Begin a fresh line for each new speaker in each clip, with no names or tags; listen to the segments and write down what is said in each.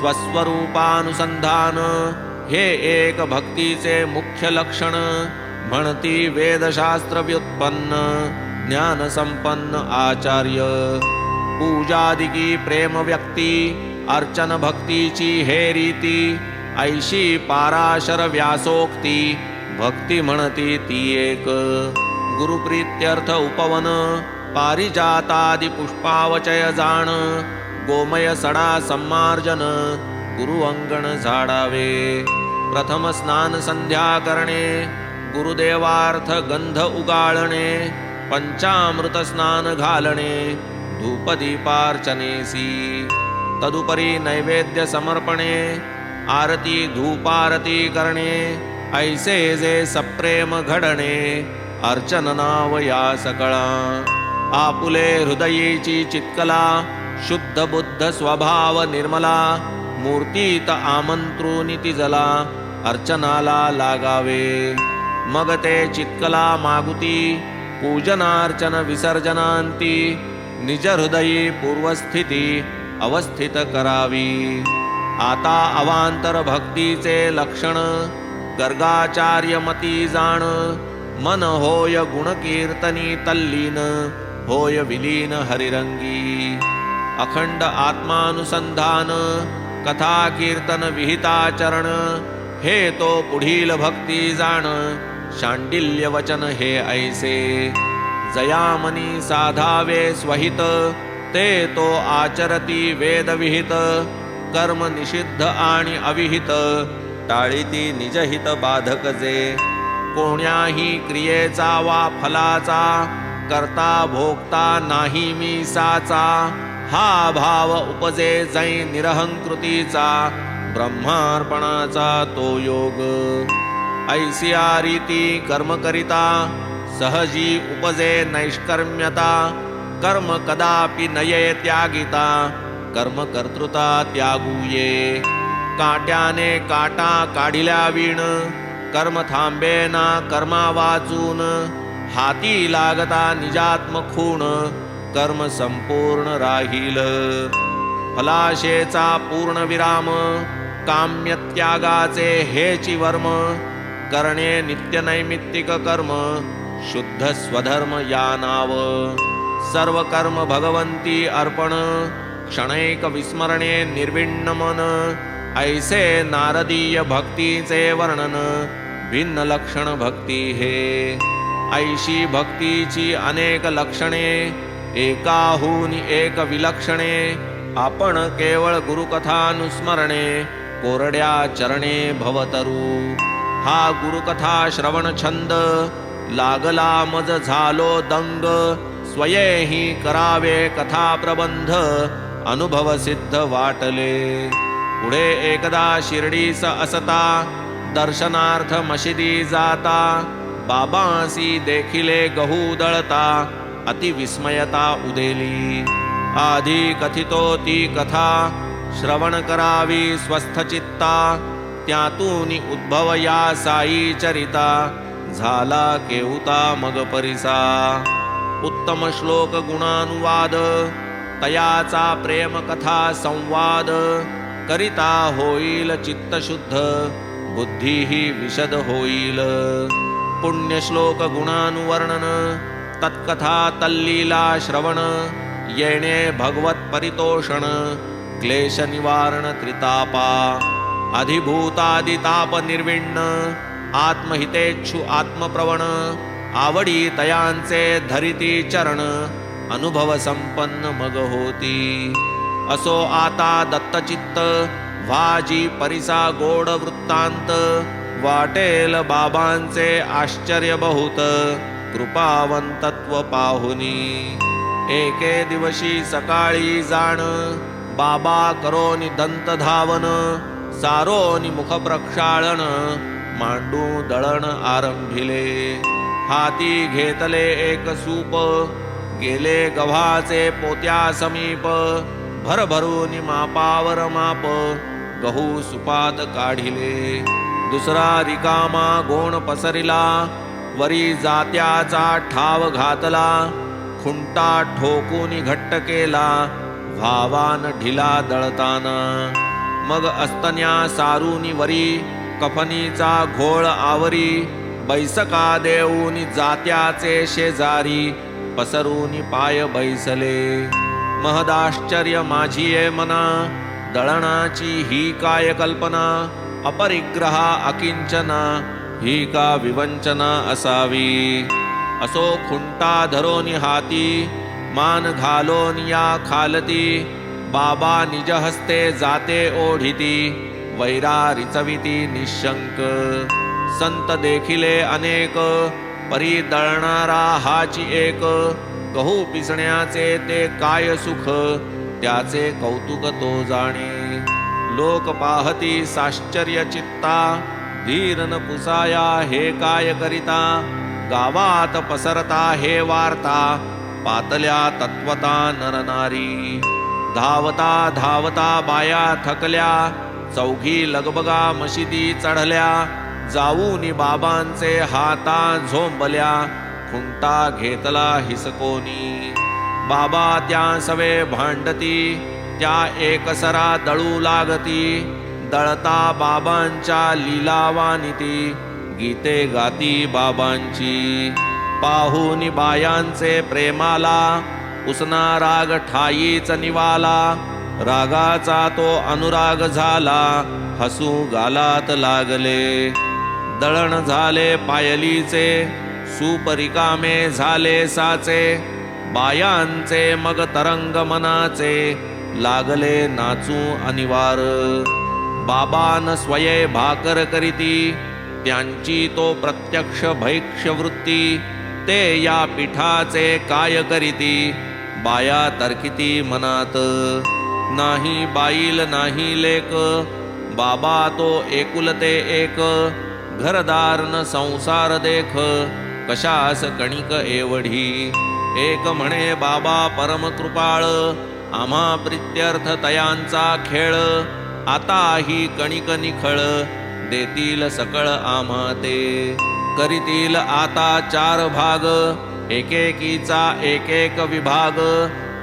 स्वस्वरूपानुसंधान हे एक भक्तीचे मुख्य लक्षण. म्हणती वेदशास्त्र व्युत्पन्न ज्ञान संपन्न आचार्य. पूजादिकी प्रेम व्यक्ती अर्चन भक्तीची हे रीती. ऐशी पाराशर व्यासोक्ती भक्ती म्हणती ती एक. गुरुप्रीत्यर्थ उपवन पारिजातादि पुष्पावचय जाण. गोमय सडा सम्मार्जन गुरु अंगण झाडावे. प्रथम स्नान संध्या करणे गुरुदेवार्थ गंध उगाळणे. पंचामृत स्नान घालणे धूपदीपार्चनेसी. तदुपरी नैवेद्य समर्पणे आरती धूपारती करणे. ऐसे जे सप्रेम घडणे अर्चन नाव या सकळा. आपुले हृदयीची चित्कला शुद्ध बुद्ध स्वभाव निर्मला. मूर्तीत आमंत्रुनिती जला अर्चनाला लागावे. मग ते चित्कला मागुती पूजनार्चन विसर्जनांती. निज हृदयी पूर्वस्थिती अवस्थित करावी. आता अवांतर भक्तीचे लक्षण गर्गाचार्य मती जाण. मन होय गुणकीर्तनी तल्लीन होय विलीन हरिरंगी. अखंड आत्मानुसंधान कथा कीर्तन विहिताचरण. हे तो पुढील भक्ती जाण शांडिल्य वचन हे ऐसे. जयामनी साधावे स्वहित ते तो आचरती वेदविहित. कर्म निषिद्ध आणि अविहित टाळीती निजहित बाधक जे. कोण्याही क्रियेचा वा फलाचा करता भोगता नाही मी साचा. हा भाव उपजे जै निरहंकृतीचा ब्रह्मार्पणाचा तो योग. ऐसिया रीती कर्म करिता सहजी उपजे नैष्कर्म्यता. कर्म कदापि नये त्यागिता कर्म कर्तृता त्यागूये. काट्याने काटा काढिल्या वीण कर्म थांबे ना कर्मा वाचून. हाती लागता निजात्म खूण कर्म संपूर्ण राहील. फलाशेचा पूर्ण विराम काम्य त्यागाचे हेची वर्म. करणे नित्य नैमित्तिक कर्म शुद्ध स्वधर्म या नाव. सर्व कर्म भगवंती अर्पण क्षणैक विस्मरणे निर्विण्ण मन. ऐसे नारदीय भक्तीचे वर्णन भिन्न लक्षण भक्ती हे. ऐशी भक्तीची अनेक लक्षणे एकाहून एक विलक्षणे. आपण केवळ गुरुकथानुस्मरणे कोरड्या चरणे भवतरू. हा गुरुकथा श्रवण छंद लागला मज झालो दंग. स्वयेही करावे कथा प्रबंध अनुभव सिद्ध वाटले. पुढे एकदा शिर्डीस असता दर्शनार्थ मशिदी जाता. बाबांसी देखिले गहू दळता अति विस्मयता उदेली. आधी कथितो ती कथा श्रवण करावी स्वस्थ चित्ता. त्यातून उद्भव या साई चरिता झाला केहुता मग परिसा. उत्तम श्लोक गुणानुवाद तयाचा प्रेम कथा संवाद. करिता होईल चित्त शुद्ध बुद्धीही विशद होईल. पुण्य श्लोक गुणानुवर्णन तत्कथा तल्लीला श्रवण. येणे भगवत परितोषण क्लेश निवारण त्रितापा. अधिभूतादिताप निर्विण्ण आत्महितेच्छु आत्मप्रवण. आवडी तयांचे धरिती चरण अनुभव संपन्न मग होती. असो आता दत्तचित्त वाजी परिसा गोड वृत्तांत. वाटेल बाबांचे आश्चर्य बहुत कृपावंतत्व पाहुनी. एके दिवशी सकाळी जाण बाबा करोनी दंत धावन. सारोनी मुख प्रक्षाळन मांडू दळण आरंभिले. हाती घेतले एक सूप गेले गव्हाचे पोत्या समीप. भरभरून मापावर माप गहू सुपात काढिले. दुसरा रिकामा गोण पसरिला वरी जात्याचा ठाव घातला. खुंटा ठोकून घट्ट केला भावान ढिला दळताना. मग अस्तन्या सारुनी वरी कफनीचा घोळ आवरी बैसका देऊनी जात्याचे शेजारी पसरूनी पाय बैसले. महदाश्चर्य माझिये मना दळणाची ही काय कल्पना अपरिग्रहा अकिंचना ही का विवंचना असावी. असो खुंटा धरोनी हाती मान घालोन या खालती बाबा निज हस्ते जाते ओढिती वैरा रिचविती निशंक. संत देखिले अनेक परी दळणारा हाची एक गहू पिसण्याचे ते काय सुख त्याचे कौतुक तो जाणे. लोक पाहती साश्चर्य चित्ता धीर न पुसाया हे काय करिता गावात पसरता हे वार्ता पातल्या तत्वता नरनारी. धावता धावता बाया थकल्या चौघी लगबगा मशिदी चढल्या जाऊनी बाबांचे हाता झोंबल्या खुंटा घेतला हिसकोनी. बाबा त्या सवे भांडती त्या एकसरा दळू लागती दळता बाबांच्या लीलावानिती गीते गाती बाबांची. पाहुनी बायांचे प्रेमाला उसना राग ठाईच निवाला रागाचा तो अनुराग झाला हसू गालात लागले. दळण झाले पायलीचे सुपरिकामे झाले साचे बायांचे मग तरंग मनाचे लागले नाचू अनिवार. बाबान स्वये भाकर करीती त्यांची तो प्रत्यक्ष भैक्ष वृत्ती ते या पिठाचे काय करीती बाया तर्किती मनात. नाही बाईल नाही लेक बाबा तो एकुलते एक घरदार न संसार देख कशास कणिक एवढी. एक म्हणे बाबा परम कृपाळ आम्हा प्रित्यर्थ तयांचा खेळ आता ही कणिक निखळ देतील सकळ आम्हा ते. करीतील आता 4 भाग एकेकीचा एक एक विभाग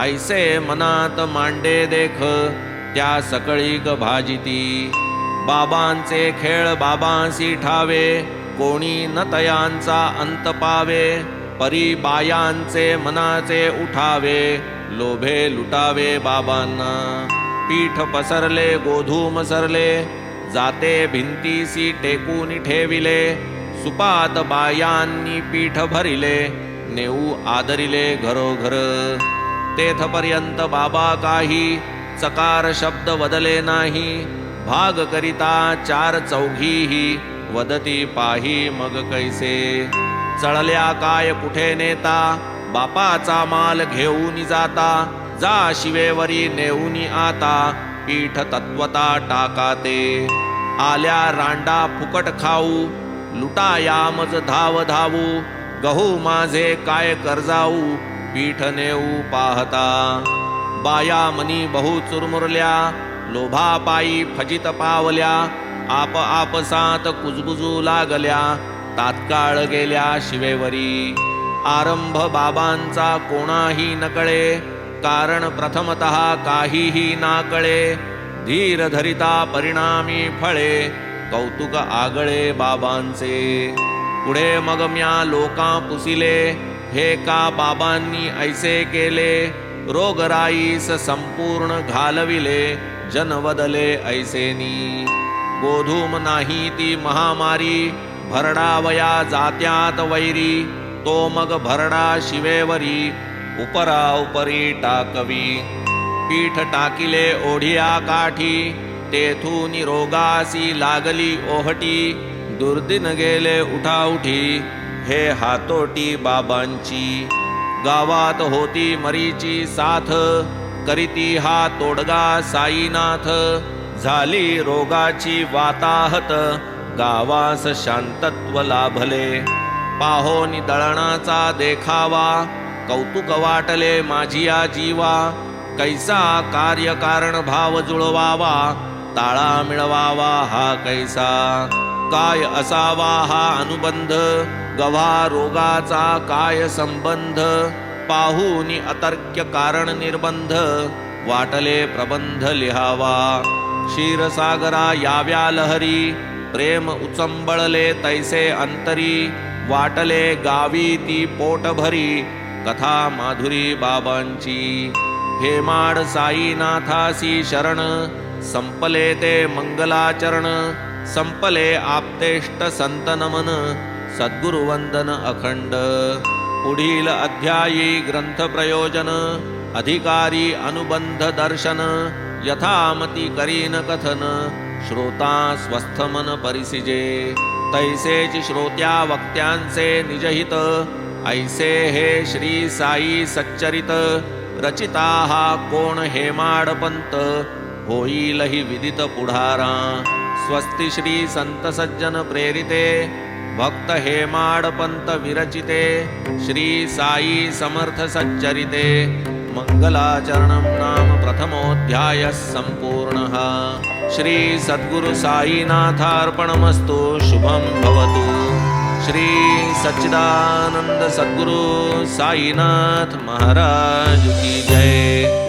ऐसे मनात मांडे देख त्या सकळीक भाजिती. बाबांचे खेळ बाबांसी ठावे कोणी न तयांचा अंत पावे परी बायांचे मनाचे उठावे लोभे लुटावे बाबांना. पीठ पसरले गोधूम सरले जाते भिंतीसी टेकून ठेविले सुपात बायांनी पीठ भरिले नेऊ आदरिले घरोघर. तेथपर्यंत बाबा काही चकार शब्द वदले नाही भाग करिता 4 चौघीही वदती पाही मग कैसे. चळल्या काय कुठे नेता बापाचा माल घेऊन जाता जा शिवेवरी नेऊनी आता पीठ तत्वता टाकाते. आल्या रांडा फुकट खाऊ लुटाया मज धाव धावू गहू माझे काय कर्जाऊ पीठ नेऊ पाहता. बाया मनी बहु चुरमुरल्या लोभा पायी फजित पावल्या आप आपसात कुजबुजू लागल्या तात्काळ गेल्या शिवेवरी. आरंभ बाबांचा कोणाही नकळे कारण प्रथमतः काहीही नाकळे धीर धरिता परिणामी फळे कौतुक आगळे बाबांचे. पुढे मग म्या लोकां पुसिले हे का बाबांनी ऐसे केले रोगराईस संपूर्ण घालविले जन वदले ऐसेनी. गोधूम नाही ती महामारी भरडावया जात्यात वैरी तो मग भरडा शिवेवरी उपरा उपरी टाकवी. पीठ टाकिले ओढिया काठी तेथून रोगासी लागली ओहटी दुर्दिन गेले उठाउठी हे हातोटी बाबांची. गावात होती मरीची साथ करीती हा तोडगा साईनाथ झाली रोगाची वाताहत गावास शांतत्व लाभले. पाहोनी दळणाचा देखावा कौतुक वाटले माझिया जीवा कैसा कार्यकारण भाव जुळवावा ताळा मिळवावा हा कैसा. काय असावा हा अनुबंध गव्हा रोगाचा काय संबंध पाहूनी अतर्क्य कारण निर्बंध वाटले प्रबंध लिहावा. क्षीरसागरा याव्या लहरी प्रेम उचंबळले तैसे अंतरी वाटले गावी ती पोटभरी कथा माधुरी बाबांची हेमाड साईनाथासी शरण संपले ते मंगलाचरण संपले आप्तेष्ट संत नमन सद्गुरुवंदन अखंड पुढील अध्यायी ग्रंथ प्रयोजन अधिकारी अनुबंध दर्शन यथामती करीन कथन श्रोता स्वस्थ मन परिसिजे तैसेच श्रोत्या वक्त्यांचे निजहित ऐसे हे श्री साई सच्चरित रचिता हा कोण हेमाडपंत होईल ही विदित पुढारा स्वस्ति श्री संत सज्जन प्रेरिते भक्त हेमाडपंत विरचिते श्री साई समर्थ सच्चरिते मंगलाचरणं नाम प्रथमोऽध्यायः सम्पूर्णः श्री सद्गुरु साईनाथार्पणमस्तु शुभं भवतु श्री सच्चिदानंद सद्गुरु साईनाथ महाराज की जय।